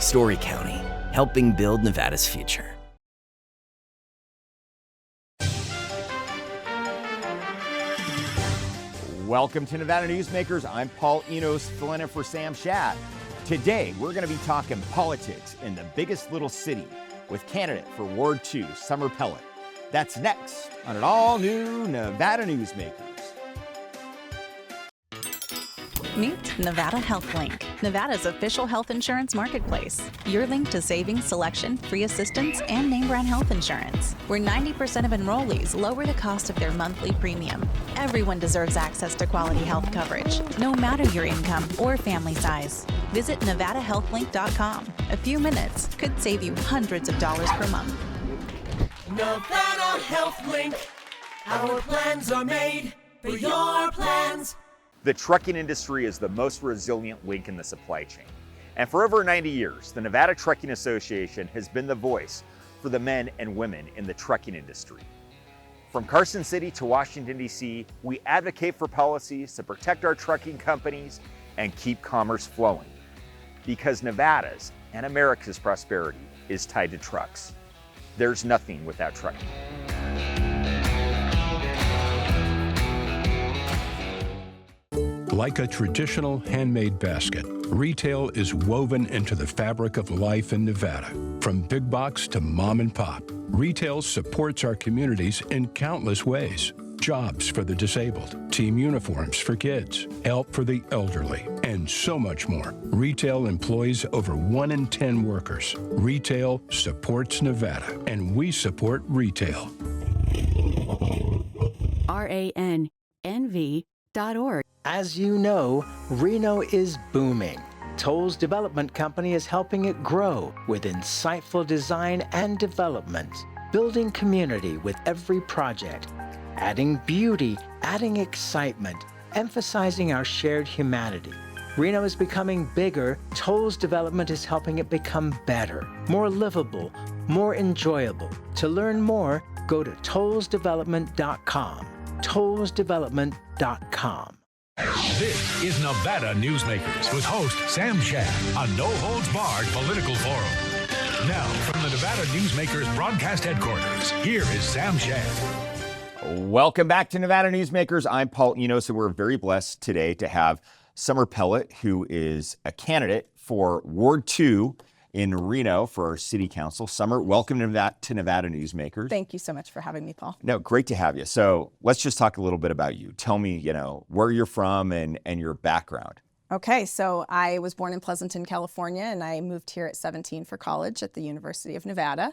Story County, helping build Nevada's future. Welcome to Nevada Newsmakers. I'm Paul Enos, filling in for Sam Shatt. Today, we're going to be talking politics in the biggest little city with candidate for Ward 2, Summer Pellett. That's next on an all-new Nevada Newsmakers. Meet Nevada Health Link, Nevada's official health insurance marketplace. Your link to savings, selection, free assistance, and name brand health insurance, where 90% of enrollees lower the cost of their monthly premium. Everyone deserves access to quality health coverage, no matter your income or family size. Visit NevadaHealthLink.com. A few minutes could save you hundreds of dollars per month. Nevada Health Link. Our plans are made for your plans. The trucking industry is the most resilient link in the supply chain. And for over 90 years, the Nevada Trucking Association has been the voice for the men and women in the trucking industry. From Carson City to Washington, D.C., we advocate for policies to protect our trucking companies and keep commerce flowing. Because Nevada's and America's prosperity is tied to trucks. There's nothing without trucking. Like a traditional handmade basket, retail is woven into the fabric of life in Nevada. From big box to mom and pop, retail supports our communities in countless ways. Jobs for the disabled, team uniforms for kids, help for the elderly, and so much more. Retail employs over 1 in 10 workers. Retail supports Nevada, and we support retail. RANNV.org. As you know, Reno is booming. Toll's development company is helping it grow with insightful design and development, building community with every project, adding beauty, adding excitement, emphasizing our shared humanity. Reno is becoming bigger. Toll's development is helping it become better, more livable, more enjoyable. To learn more, go to tollsdevelopment.com. tollsdevelopment.com. This is Nevada Newsmakers with host Sam Shatt, a no-holds-barred political forum. Now, from the Nevada Newsmakers broadcast headquarters, here is Sam Shatt. Welcome back to Nevada Newsmakers. I'm Paul Enos, and we're very blessed today to have Summer Pellett, who is a candidate for Ward 2 in Reno for our city council. Summer, welcome to Nevada Newsmakers. Thank you so much for having me, Paul. No, great to have you. So let's just talk a little bit about you. Tell me, where you're from and your background. Okay, so I was born in Pleasanton, California, and I moved here at 17 for college at the University of Nevada.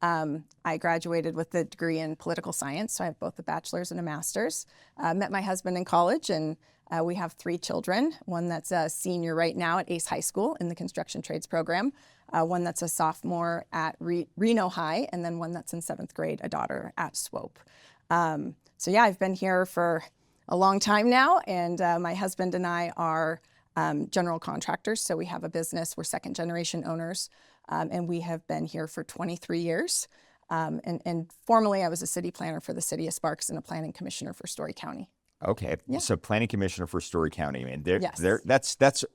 I graduated with a degree in political science, so I have both a bachelor's and a master's. Met my husband in college, and we have 3 children. One that's a senior right now at Ace High School in the construction trades program, one that's a sophomore at Reno High, and then one that's in 7th grade, a daughter at Swope. So yeah, I've been here for a long time now, and my husband and I are general contractors, so we have a business. We're second generation owners, and we have been here for 23 years. And formerly, I was a city planner for the city of Sparks and a planning commissioner for Story County. Okay, yeah. So planning commissioner for Story County. I mean, Yes. that's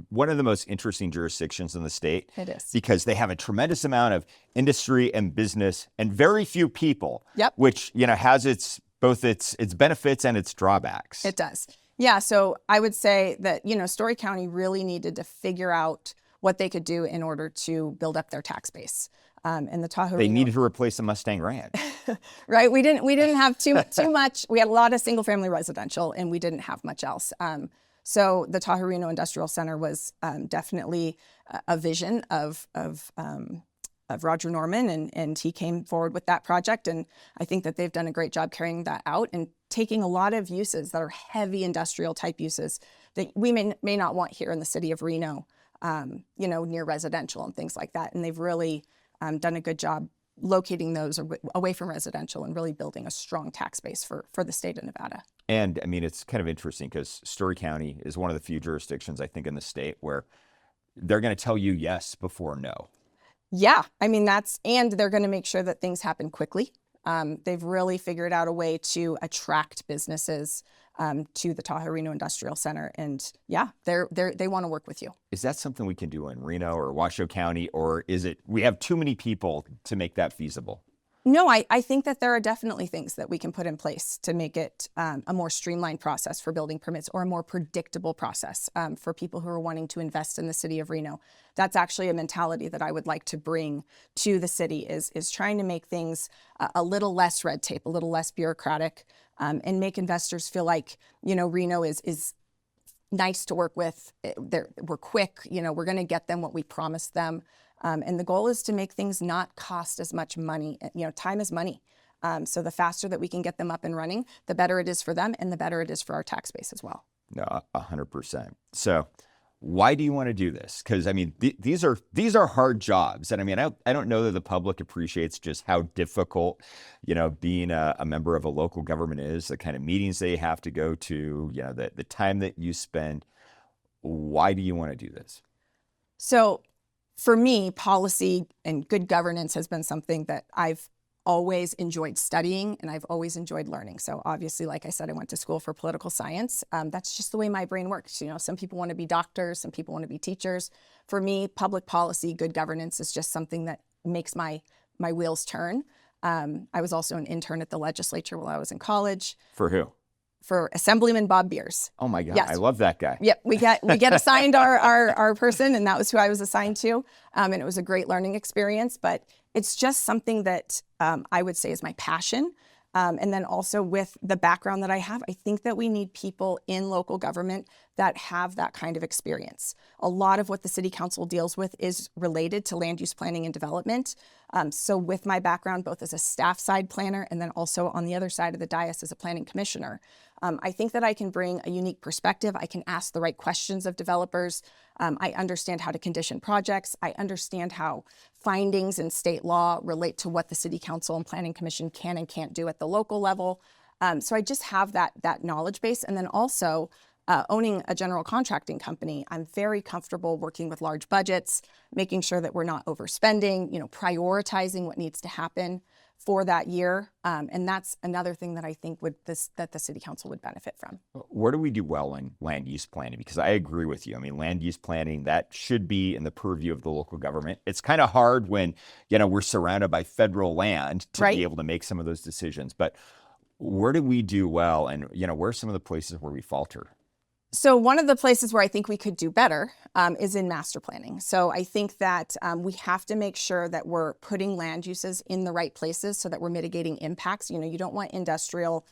one of the most interesting jurisdictions in the state. It is. Because they have a tremendous amount of industry and business and very few people. Yep. Which has both its benefits and its drawbacks. It does. Yeah, so I would say that, Story County really needed to figure out what they could do in order to build up their tax base. And the Tahoe They Reno, needed to replace the Mustang Ranch. right? We didn't have too much. We had a lot of single family residential, and we didn't have much else. So the Tahoe Reno Industrial Center was definitely a vision of Roger Norman, and he came forward with that project. And I think that they've done a great job carrying that out and taking a lot of uses that are heavy industrial type uses that we may not want here in the city of Reno, near residential and things like that. And they've really done a good job locating those away from residential and really building a strong tax base for the state of Nevada. And I mean, it's kind of interesting because Story County is one of the few jurisdictions, I think, in the state where they're going to tell you yes before no. Yeah, I mean, and they're going to make sure that things happen quickly. They've really figured out a way to attract businesses to the Tahoe Reno Industrial Center. And yeah, they want to work with you. Is that something we can do in Reno or Washoe County, or is it we have too many people to make that feasible? No, I think that there are definitely things that we can put in place to make it a more streamlined process for building permits, or a more predictable process for people who are wanting to invest in the city of Reno. That's actually a mentality that I would like to bring to the city, is trying to make things a little less red tape, a little less bureaucratic, and make investors feel like, Reno is nice to work with. We're quick, we're going to get them what we promised them. And the goal is to make things not cost as much money. Time is money. So the faster that we can get them up and running, the better it is for them, and the better it is for our tax base as well. No, 100%. So why do you want to do this? Because these are hard jobs, and I don't know that the public appreciates just how difficult, being a member of a local government is. The kind of meetings they have to go to, the time that you spend. Why do you want to do this? So, for me, policy and good governance has been something that I've always enjoyed studying, and I've always enjoyed learning. So obviously, like I said, I went to school for political science. That's just the way my brain works. Some people want to be doctors, some people want to be teachers. For me, public policy, good governance is just something that makes my wheels turn. I was also an intern at the legislature while I was in college. For who? For Assemblyman Bob Beers. Oh my God, yes. I love that guy. Yep, we get assigned our person, and that was who I was assigned to. And it was a great learning experience, but it's just something that I would say is my passion. And then also with the background that I have, I think that we need people in local government that have that kind of experience. A lot of what the city council deals with is related to land use planning and development. So with my background, both as a staff side planner and then also on the other side of the dais as a planning commissioner, I think that I can bring a unique perspective. I can ask the right questions of developers. I understand how to condition projects. I understand how findings in state law relate to what the city council and planning commission can and can't do at the local level. So I just have that knowledge base. And then also owning a general contracting company, I'm very comfortable working with large budgets, making sure that we're not overspending, prioritizing what needs to happen for that year. And that's another thing that I think that the city council would benefit from. Where do we do well in land use planning? Because I agree with you. Land use planning, that should be in the purview of the local government. It's kind of hard when, we're surrounded by federal land to be able to make some of those decisions. But where do we do well? And, where are some of the places where we falter? So one of the places where I think we could do better is in master planning. So I think that we have to make sure that we're putting land uses in the right places so that we're mitigating impacts. You don't want industrial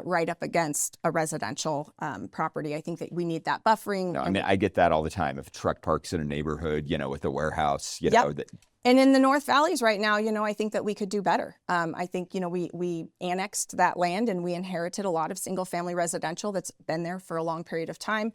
right up against a residential property. I think that we need that buffering. No, I get that all the time. If a truck parks in a neighborhood, with a warehouse, And in the North Valleys right now, I think that we could do better. I think, we annexed that land and we inherited a lot of single family residential that's been there for a long period of time.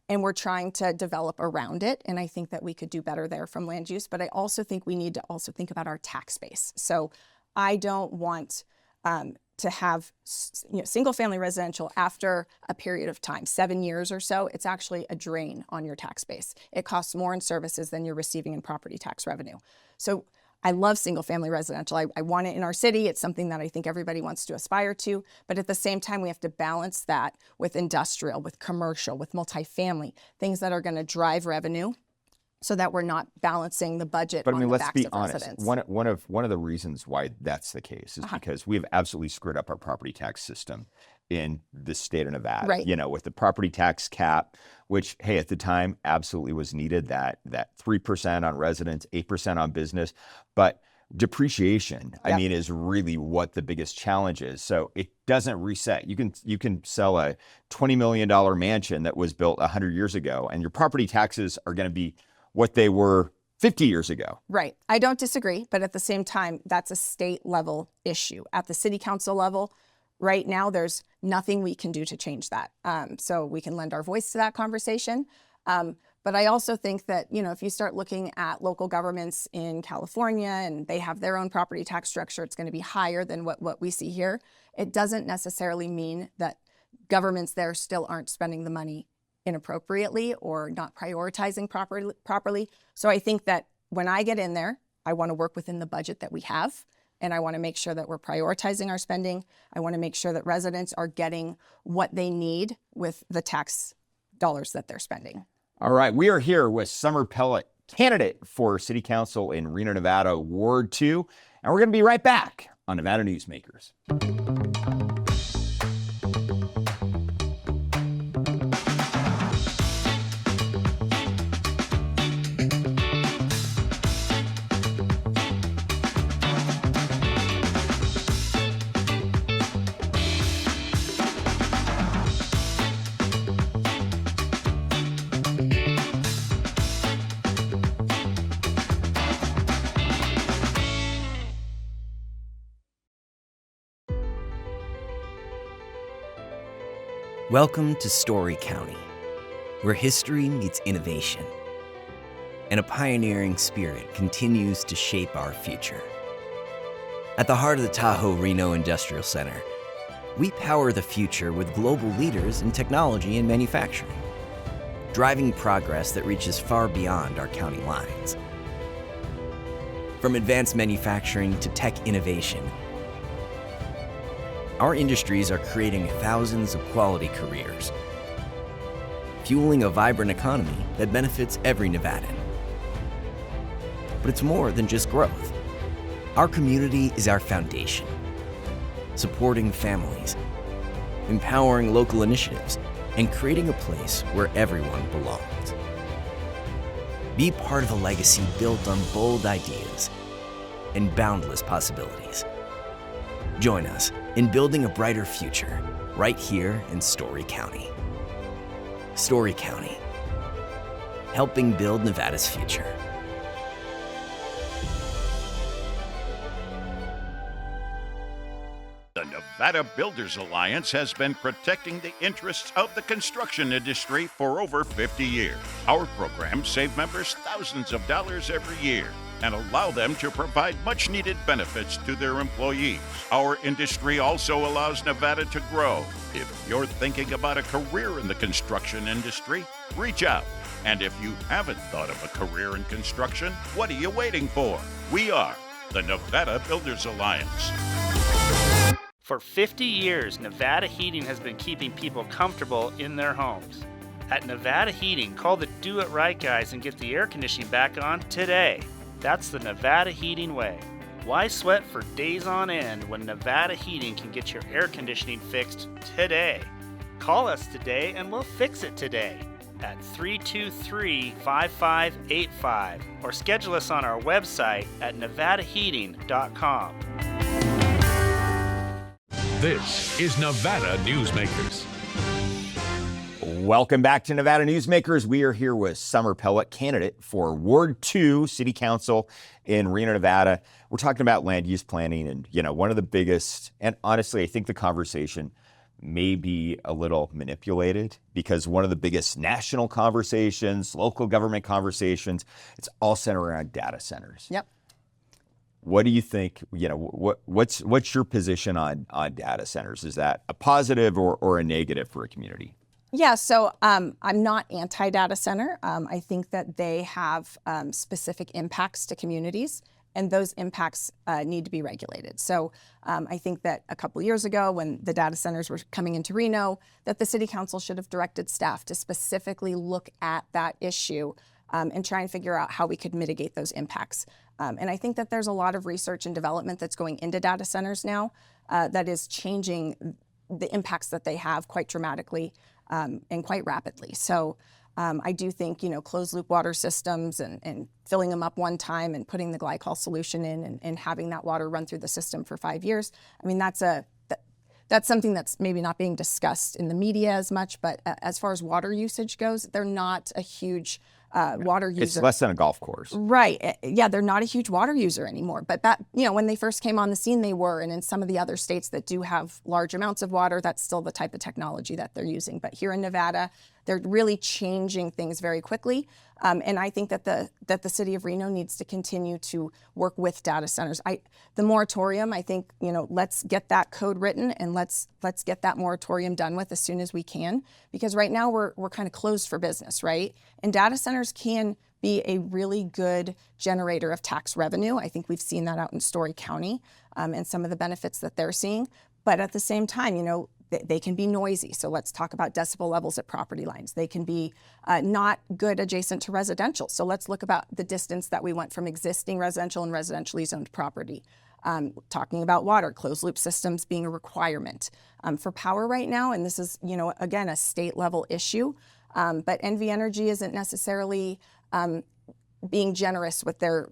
And we're trying to develop around it. And I think that we could do better there from land use. But I also think we need to also think about our tax base. So I don't want to have single family residential after a period of time, 7 years or so. It's actually a drain on your tax base. It costs more in services than you're receiving in property tax revenue. So I love single family residential. I want it in our city. It's something that I think everybody wants to aspire to. But at the same time, we have to balance that with industrial, with commercial, with multifamily, things that are going to drive revenue, so that we're not balancing the budget. But on the let's backs be of honest. residents. One of the reasons why that's the case is because we have absolutely screwed up our property tax system in the state of Nevada. Right. With the property tax cap, which, hey, at the time absolutely was needed. That 3% on residents, 8% on business, but depreciation, is really what the biggest challenge is. So it doesn't reset. You can sell a $20 million mansion that was built 100 years ago, and your property taxes are going to be what they were 50 years ago. Right. I don't disagree, but at the same time, that's a state level issue. At the city council level, right now, there's nothing we can do to change that. So we can lend our voice to that conversation. But I also think that, if you start looking at local governments in California and they have their own property tax structure, it's going to be higher than what we see here. It doesn't necessarily mean that governments there still aren't spending the money inappropriately or not prioritizing properly. So I think that when I get in there, I want to work within the budget that we have. and I want to make sure that we're prioritizing our spending. I want to make sure that residents are getting what they need with the tax dollars that they're spending. All right, we are here with Summer Pellett, candidate for City Council in Reno, Nevada, Ward 2, and we're going to be right back on Nevada Newsmakers. Welcome to Story County, where history meets innovation, and a pioneering spirit continues to shape our future. At the heart of the Tahoe Reno Industrial Center, we power the future with global leaders in technology and manufacturing, driving progress that reaches far beyond our county lines. From advanced manufacturing to tech innovation, our industries are creating thousands of quality careers, fueling a vibrant economy that benefits every Nevadan. But it's more than just growth. Our community is our foundation, supporting families, empowering local initiatives, and creating a place where everyone belongs. Be part of a legacy built on bold ideas and boundless possibilities. Join us in building a brighter future right here in Story County. Story County, helping build Nevada's future. The Nevada Builders Alliance has been protecting the interests of the construction industry for over 50 years. Our programs save members thousands of dollars every year and allow them to provide much-needed benefits to their employees. Our industry also allows Nevada to grow. If you're thinking about a career in the construction industry, reach out. And if you haven't thought of a career in construction, what are you waiting for? We are the Nevada Builders Alliance. For 50 years, Nevada Heating has been keeping people comfortable in their homes. At Nevada Heating, call the Do It Right guys and get the air conditioning back on today. That's the Nevada Heating way. Why sweat for days on end when Nevada Heating can get your air conditioning fixed today? Call us today and we'll fix it today at 323-5585 or schedule us on our website at nevadaheating.com. This is Nevada Newsmakers. Welcome back to Nevada Newsmakers. We are here with Summer Pellett, candidate for Ward 2 City Council in Reno, Nevada. We're talking about land use planning and, one of the biggest, and honestly, I think the conversation may be a little manipulated because one of the biggest national conversations, local government conversations, it's all centered around data centers. Yep. What do you think, what's your position on data centers? Is that a positive or a negative for a community? Yeah, so I'm not anti-data center. I think that they have specific impacts to communities, and those impacts need to be regulated. So I think that a couple years ago when the data centers were coming into Reno, that the City Council should have directed staff to specifically look at that issue and try and figure out how we could mitigate those impacts. And I think that there's a lot of research and development that's going into data centers now that is changing the impacts that they have quite dramatically and quite rapidly. So I do think, closed loop water systems and filling them up one time and putting the glycol solution in and having that water run through the system for 5 years. I mean, that's something that's maybe not being discussed in the media as much, but as far as water usage goes, they're not a huge water user. It's less than a golf course. Right. Yeah, they're not a huge water user anymore. But that, when they first came on the scene, they were. And in some of the other states that do have large amounts of water, that's still the type of technology that they're using. But here in Nevada, they're really changing things very quickly. And I think that the city of Reno needs to continue to work with data centers. The moratorium, I think, let's get that code written and let's get that moratorium done with as soon as we can, because right now we're kind of closed for business, right? And data centers can be a really good generator of tax revenue. I think we've seen that out in Story County and some of the benefits that they're seeing. But at the same time, they can be noisy. So let's talk about decibel levels at property lines. They can be not good adjacent to residential. So let's look about the distance that we went from existing residential and residentially zoned property. Talking about water, closed loop systems being a requirement. For power right now, and this is, again, a state level issue, but NV Energy isn't necessarily being generous with their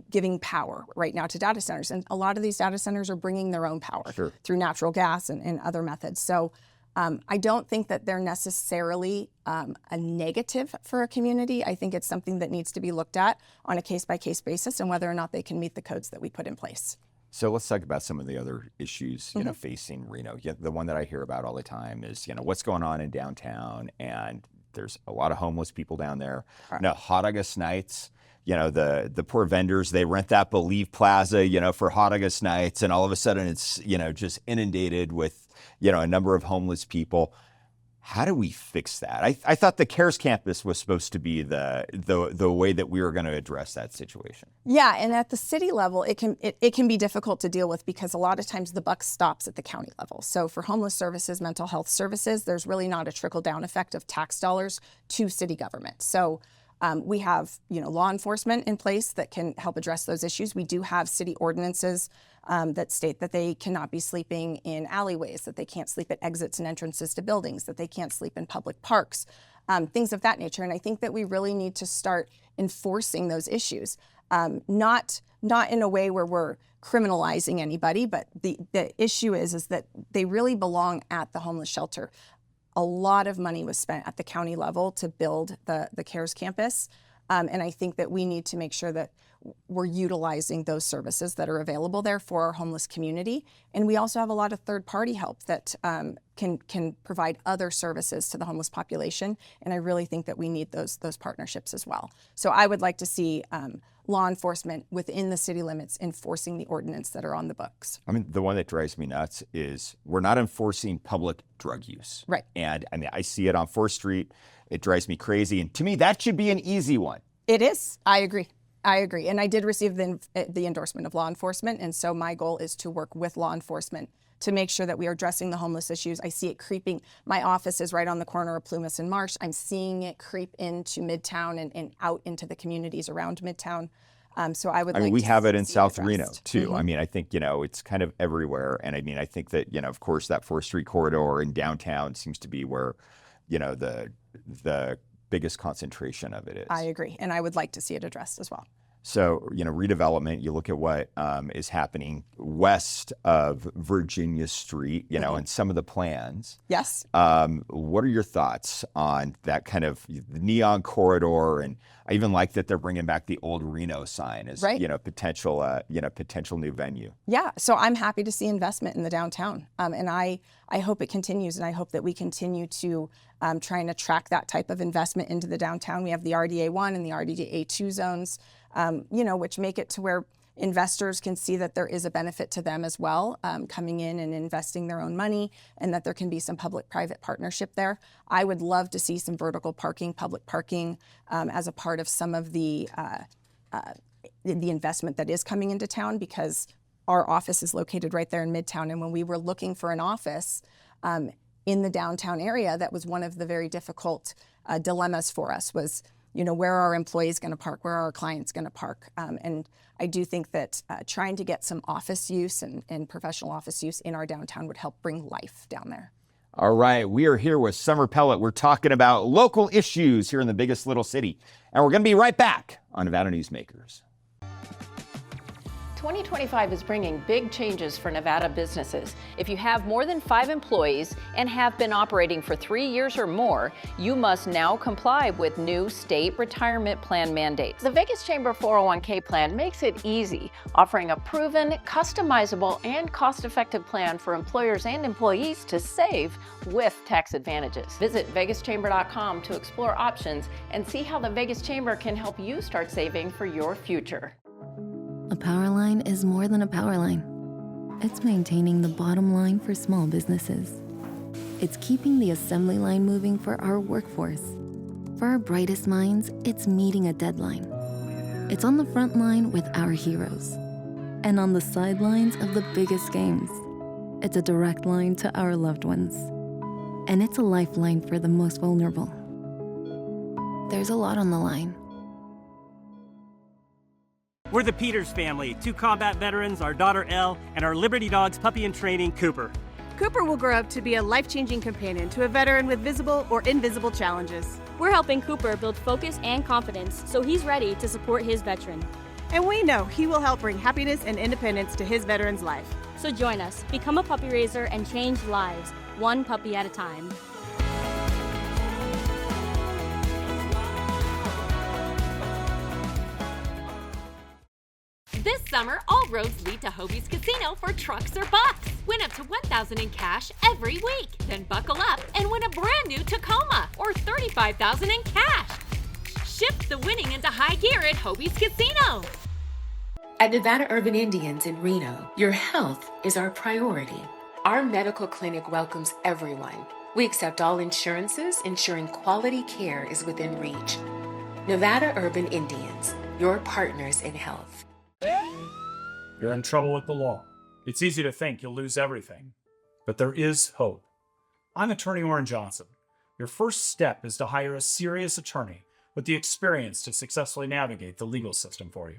giving power right now to data centers. And a lot of these data centers are bringing their own power through natural gas and other methods. So I don't think that they're necessarily a negative for a community. I think it's something that needs to be looked at on a case-by-case basis and whether or not they can meet the codes that we put in place. So let's talk about some of the other issues, facing Reno. The one that I hear about all the time is, what's going on in downtown, and there's a lot of homeless people down there. Hot August nights, the poor vendors, they rent that Believe Plaza, for Hot August nights, and all of a sudden it's, just inundated with, a number of homeless people. How do we fix that? I thought the CARES campus was supposed to be the way that we were going to address that situation. Yeah, and at the city level, it can be difficult to deal with because a lot of times the buck stops at the county level. So for homeless services, mental health services, there's really not a trickle-down effect of tax dollars to city government. So we have, law enforcement in place that can help address those issues. We do have city ordinances that state that they cannot be sleeping in alleyways, that they can't sleep at exits and entrances to buildings, that they can't sleep in public parks, things of that nature. And I think that we really need to start enforcing those issues, not in a way where we're criminalizing anybody, but the issue is that they really belong at the homeless shelter. A lot of money was spent at the county level to build the CARES campus. And I think that we need to make sure that we're utilizing those services that are available there for our homeless community. And we also have a lot of third-party help that can provide other services to the homeless population. And I really think that we need those partnerships as well. So I would like to see law enforcement within the city limits enforcing the ordinance that are on the books. I mean, the one that drives me nuts is we're not enforcing public drug use. Right. And I see it on 4th Street. It drives me crazy. And to me, that should be an easy one. It is. I agree. And I did receive the endorsement of law enforcement. And so my goal is to work with law enforcement to make sure that we are addressing the homeless issues. I see it creeping. My office is right on the corner of Plumas and Marsh. I'm seeing it creep into Midtown and out into the communities around Midtown. So I would like we to have it in South addressed. Reno too. Mm-hmm. I mean, I think, it's kind of everywhere. And I mean, I think that, of course, that 4th Street corridor in downtown seems to be where, the biggest concentration of it is. I agree. And I would like to see it addressed as well. So, redevelopment, you look at what is happening west of Virginia Street, and some of the plans. Yes. What are your thoughts on that kind of neon corridor? And I even like that they're bringing back the old Reno sign as, right. potential new venue. Yeah. So I'm happy to see investment in the downtown. And I hope it continues. And I hope that we continue to try and attract that type of investment into the downtown. We have the RDA 1 and the RDA 2 zones. Which make it to where investors can see that there is a benefit to them as well, coming in and investing their own money, and that there can be some public-private partnership there. I would love to see some vertical parking, public parking, as a part of some of the investment that is coming into town, because our office is located right there in Midtown. And when we were looking for an office in the downtown area, that was one of the very difficult dilemmas for us was, where are our employees going to park? Where are our clients going to park? And I do think that trying to get some office use and professional office use in our downtown would help bring life down there. All right, we are here with Summer Pellett. We're talking about local issues here in the biggest little city. And we're going to be right back on Nevada Newsmakers. 2025 is bringing big changes for Nevada businesses. If you have more than 5 employees and have been operating for 3 years or more, you must now comply with new state retirement plan mandates. The Vegas Chamber 401k plan makes it easy, offering a proven, customizable, and cost-effective plan for employers and employees to save with tax advantages. Visit vegaschamber.com to explore options and see how the Vegas Chamber can help you start saving for your future. A power line is more than a power line. It's maintaining the bottom line for small businesses. It's keeping the assembly line moving for our workforce. For our brightest minds, it's meeting a deadline. It's on the front line with our heroes. And on the sidelines of the biggest games, it's a direct line to our loved ones. And it's a lifeline for the most vulnerable. There's a lot on the line. We're the Peters family, 2 combat veterans, our daughter Elle, and our Liberty Dogs puppy in training, Cooper. Cooper will grow up to be a life-changing companion to a veteran with visible or invisible challenges. We're helping Cooper build focus and confidence so he's ready to support his veteran. And we know he will help bring happiness and independence to his veteran's life. So join us, become a puppy raiser, and change lives, one puppy at a time. This summer, all roads lead to Hobie's Casino for trucks or bucks. Win up to $1,000 in cash every week. Then buckle up and win a brand new Tacoma or $35,000 in cash. Shift the winning into high gear at Hobie's Casino. At Nevada Urban Indians in Reno, your health is our priority. Our medical clinic welcomes everyone. We accept all insurances, ensuring quality care is within reach. Nevada Urban Indians, your partners in health. You're in trouble with the law. It's easy to think you'll lose everything, but there is hope. I'm Attorney Orrin Johnson. Your first step is to hire a serious attorney with the experience to successfully navigate the legal system for you.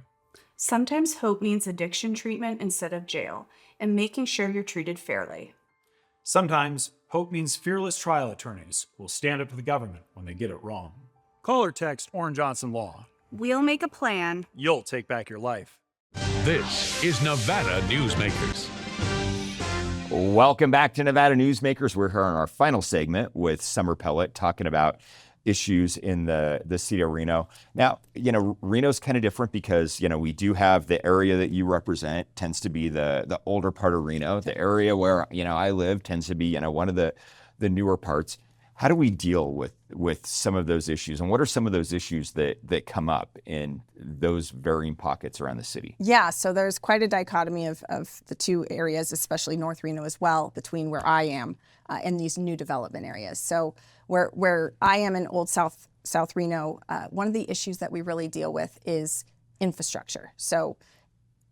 Sometimes hope means addiction treatment instead of jail, and making sure you're treated fairly. Sometimes hope means fearless trial attorneys will stand up to the government when they get it wrong. Call or text Orrin Johnson Law. We'll make a plan. You'll take back your life. This is Nevada Newsmakers. Welcome back to Nevada Newsmakers. We're here on our final segment with Summer Pellett talking about issues in the city of Reno. Now, Reno's kind of different because, we do have the area that you represent tends to be the older part of Reno. The area where, I live tends to be, one of the newer parts. How do we deal with some of those issues? And what are some of those issues that come up in those varying pockets around the city? Yeah, so there's quite a dichotomy of the two areas, especially North Reno as well, between where I am and these new development areas. So where I am in Old South Reno, one of the issues that we really deal with is infrastructure. So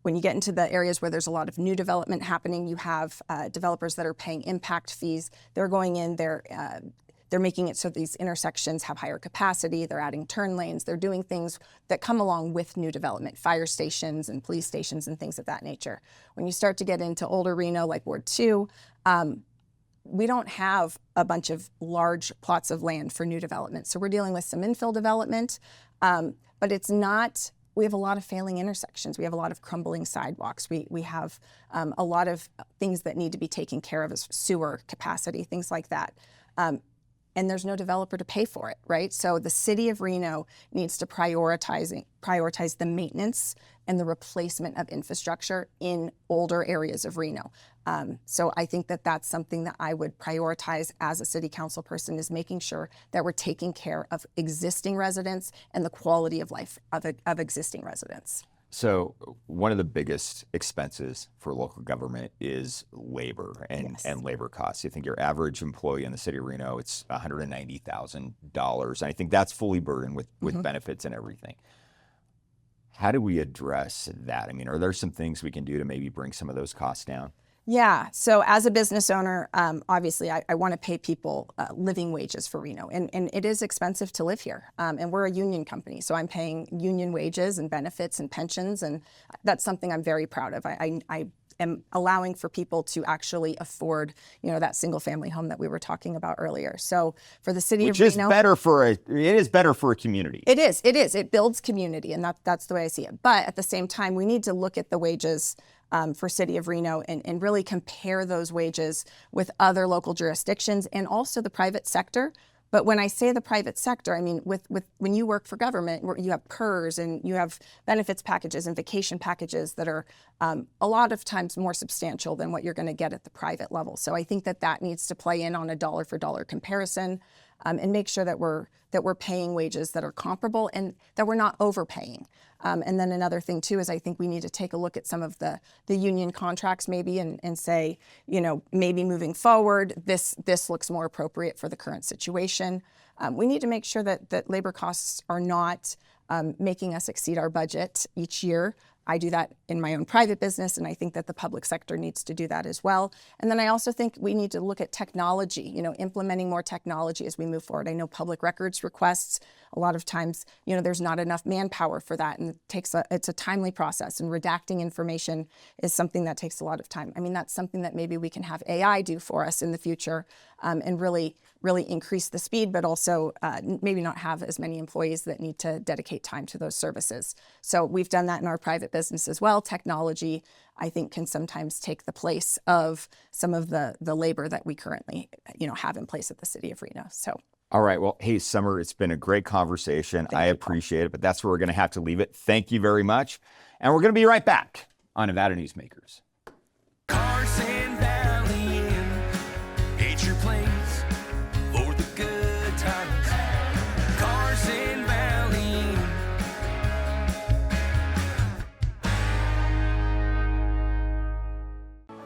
when you get into the areas where there's a lot of new development happening, you have developers that are paying impact fees. They're going in, they're making it so these intersections have higher capacity. They're adding turn lanes. They're doing things that come along with new development, fire stations and police stations and things of that nature. When you start to get into older Reno, like Ward 2, we don't have a bunch of large plots of land for new development. So we're dealing with some infill development, but it's not, we have a lot of failing intersections. We have a lot of crumbling sidewalks. We have a lot of things that need to be taken care of as sewer capacity, things like that. And there's no developer to pay for it, right? So the city of Reno needs to prioritize the maintenance and the replacement of infrastructure in older areas of Reno. So I think that that's something that I would prioritize as a city council person, is making sure that we're taking care of existing residents and the quality of life of existing residents. So one of the biggest expenses for local government is labor and labor costs. You think your average employee in the city of Reno, it's $190,000. And I think that's fully burdened with benefits and everything. How do we address that? I mean, are there some things we can do to maybe bring some of those costs down? Yeah, so as a business owner, obviously I want to pay people living wages for Reno, and it is expensive to live here. And we're a union company, so I'm paying union wages and benefits and pensions, and that's something I'm very proud of. I am allowing for people to actually afford, that single family home that we were talking about earlier. So for the city of Reno, it is better for a community. It is. It builds community, and that's the way I see it. But at the same time, we need to look at the wages for city of Reno and really compare those wages with other local jurisdictions and also the private sector. But when I say the private sector, I mean with when you work for government, you have PERS and you have benefits packages and vacation packages that are a lot of times more substantial than what you're going to get at the private level. So I think that needs to play in on a dollar for dollar comparison. and make sure that we're paying wages that are comparable and that we're not overpaying. And then another thing too is I think we need to take a look at some of the union contracts maybe and say, maybe moving forward, this looks more appropriate for the current situation. We need to make sure that labor costs are not making us exceed our budget each year. I do that in my own private business, and I think that the public sector needs to do that as well. And then I also think we need to look at technology, implementing more technology as we move forward. I know public records requests, a lot of times, there's not enough manpower for that, and it's a timely process, and redacting information is something that takes a lot of time. I mean, that's something that maybe we can have AI do for us in the future, and really increase the speed, but also maybe not have as many employees that need to dedicate time to those services. So we've done that in our private business as well. Technology, I think, can sometimes take the place of some of the labor that we currently, have in place at the city of Reno. So. All right. Well, hey, Summer, it's been a great conversation. I appreciate it, but that's where we're going to have to leave it. Thank you very much. And we're going to be right back on Nevada Newsmakers. Carson Valley Inn, it's your place for the good times. Carson Valley Inn.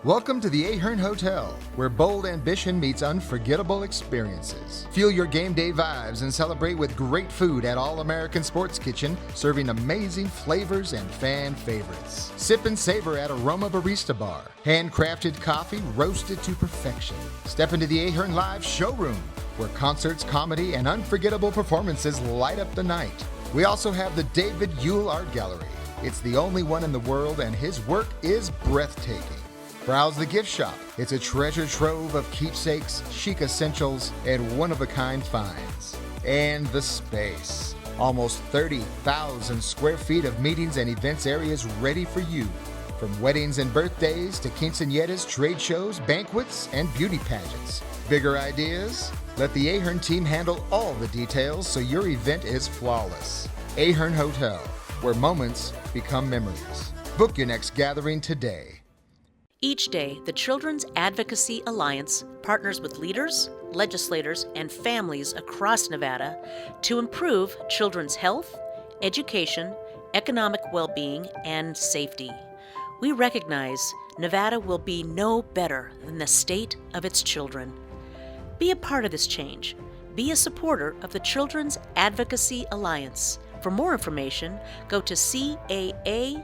Welcome to the Ahern Hotel, where bold ambition meets unforgettable experiences. Feel your game day vibes and celebrate with great food at All American Sports Kitchen, serving amazing flavors and fan favorites. Sip and savor at Aroma Barista Bar. Handcrafted coffee roasted to perfection. Step into the Ahern Live showroom, where concerts, comedy, and unforgettable performances light up the night. We also have the David Yule Art Gallery. It's the only one in the world, and his work is breathtaking. Browse the gift shop. It's a treasure trove of keepsakes, chic essentials, and one-of-a-kind finds. And the space. Almost 30,000 square feet of meetings and events areas ready for you. From weddings and birthdays to quinceañeras, trade shows, banquets, and beauty pageants. Bigger ideas? Let the Ahern team handle all the details so your event is flawless. Ahern Hotel, where moments become memories. Book your next gathering today. Each day, the Children's Advocacy Alliance partners with leaders, legislators, and families across Nevada to improve children's health, education, economic well-being, and safety. We recognize Nevada will be no better than the state of its children. Be a part of this change. Be a supporter of the Children's Advocacy Alliance. For more information, go to caanv.org.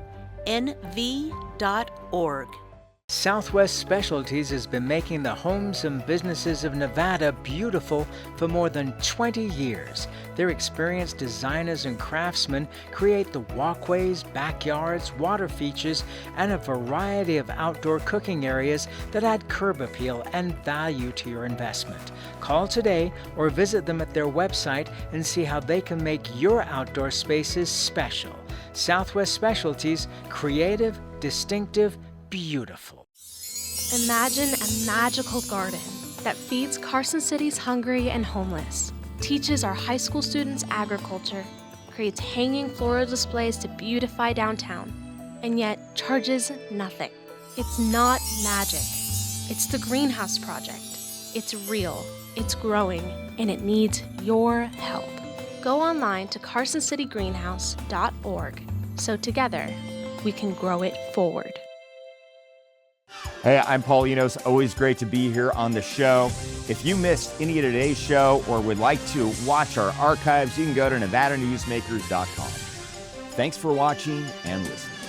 Southwest Specialties has been making the homes and businesses of Nevada beautiful for more than 20 years. Their experienced designers and craftsmen create the walkways, backyards, water features, and a variety of outdoor cooking areas that add curb appeal and value to your investment. Call today or visit them at their website and see how they can make your outdoor spaces special. Southwest Specialties, creative, distinctive, beautiful. Imagine a magical garden that feeds Carson City's hungry and homeless, teaches our high school students agriculture, creates hanging floral displays to beautify downtown, and yet charges nothing. It's not magic. It's the Greenhouse Project. It's real, it's growing, and it needs your help. Go online to carsоncitygreenhouse.org so together we can grow it forward. Hey, I'm Paul Enos. Always great to be here on the show. If you missed any of today's show or would like to watch our archives, you can go to NevadaNewsmakers.com. Thanks for watching and listening.